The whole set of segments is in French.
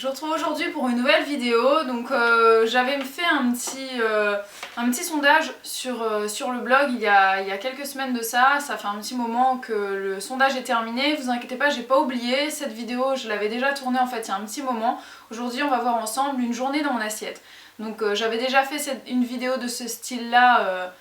vous retrouve aujourd'hui pour une nouvelle vidéo. Donc j'avais fait un petit sondage sur le blog il y a quelques semaines de ça. Ça fait un petit moment que le sondage est terminé. Vous inquiétez pas, j'ai pas oublié. Cette vidéo, je l'avais déjà tournée en fait il y a un petit moment. Aujourd'hui, on va voir ensemble une journée dans mon assiette. Donc j'avais déjà fait une vidéo de ce style-là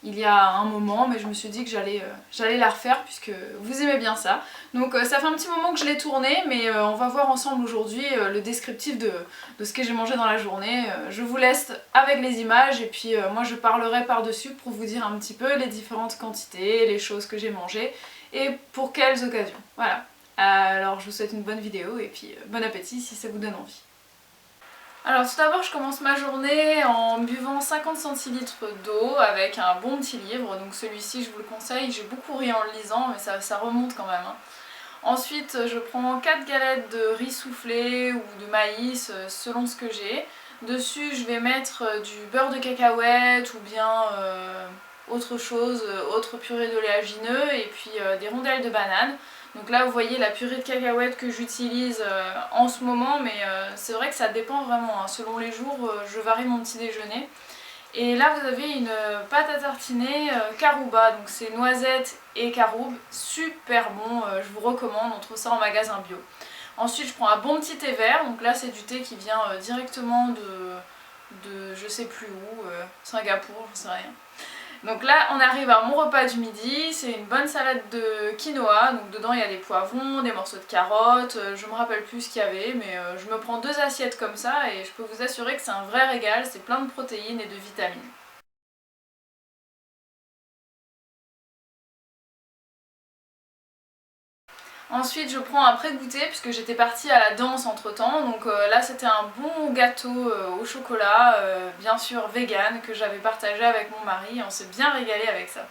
il y a un moment, mais je me suis dit que j'allais la refaire puisque vous aimez bien ça. Donc ça fait un petit moment que je l'ai tournée, mais on va voir ensemble aujourd'hui le descriptif de ce que j'ai mangé dans la journée. Je vous laisse avec les images et puis moi je parlerai par-dessus pour vous dire un petit peu les différentes quantités, les choses que j'ai mangées et pour quelles occasions. Voilà. Alors je vous souhaite une bonne vidéo et puis bon appétit si ça vous donne envie. Alors tout d'abord je commence ma journée en buvant 50 centilitres d'eau avec un bon petit livre, donc celui-ci je vous le conseille, j'ai beaucoup ri en le lisant mais ça remonte quand même. Ensuite je prends 4 galettes de riz soufflé ou de maïs selon ce que j'ai. Dessus je vais mettre du beurre de cacahuète ou bien autre chose, autre purée d'oléagineux et puis des rondelles de banane. Donc là vous voyez la purée de cacahuètes que j'utilise en ce moment, mais c'est vrai que ça dépend vraiment, hein. Selon les jours je varie mon petit déjeuner. Et là vous avez une pâte à tartiner carouba, donc c'est noisettes et caroube, super bon, je vous recommande, on trouve ça en magasin bio. Ensuite je prends un bon petit thé vert, donc là c'est du thé qui vient directement de je sais plus où, Singapour, j'en sais rien. Donc là on arrive à mon repas du midi, c'est une bonne salade de quinoa, donc dedans il y a des poivrons, des morceaux de carottes, je me rappelle plus ce qu'il y avait, mais je me prends 2 assiettes comme ça et je peux vous assurer que c'est un vrai régal, c'est plein de protéines et de vitamines. Ensuite je prends un pré-goûter puisque j'étais partie à la danse entre temps, donc là c'était un bon gâteau au chocolat, bien sûr vegan, que j'avais partagé avec mon mari et on s'est bien régalé avec ça.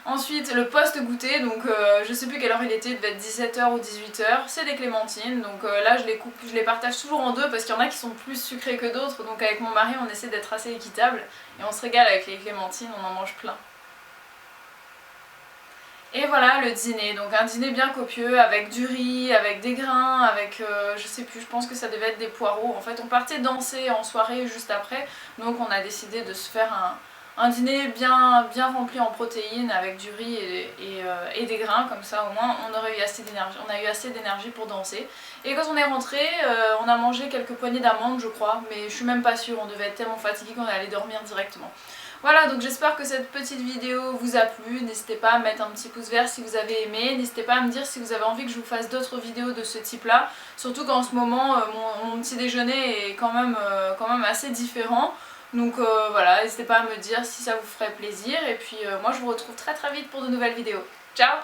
Ensuite le post-goûter, donc je sais plus quelle heure il était, il devait être 17h ou 18h, c'est des clémentines, donc là je les coupe, je les partage toujours en deux parce qu'il y en a qui sont plus sucrées que d'autres, donc avec mon mari on essaie d'être assez équitable et on se régale avec les clémentines, on en mange plein. Et voilà le dîner, donc un dîner bien copieux avec du riz, avec des grains, avec je sais plus, je pense que ça devait être des poireaux. En fait on partait danser en soirée juste après, donc on a décidé de se faire un dîner bien rempli en protéines avec du riz et des grains, comme ça au moins on aurait eu assez d'énergie, on a eu assez d'énergie pour danser. Et quand on est rentré, on a mangé quelques poignées d'amandes je crois, mais je suis même pas sûre, on devait être tellement fatigué qu'on est allé dormir directement. Voilà, donc j'espère que cette petite vidéo vous a plu, n'hésitez pas à mettre un petit pouce vert si vous avez aimé, n'hésitez pas à me dire si vous avez envie que je vous fasse d'autres vidéos de ce type là, surtout qu'en ce moment mon petit déjeuner est quand même assez différent, donc voilà, n'hésitez pas à me dire si ça vous ferait plaisir, et puis moi je vous retrouve très vite pour de nouvelles vidéos. Ciao!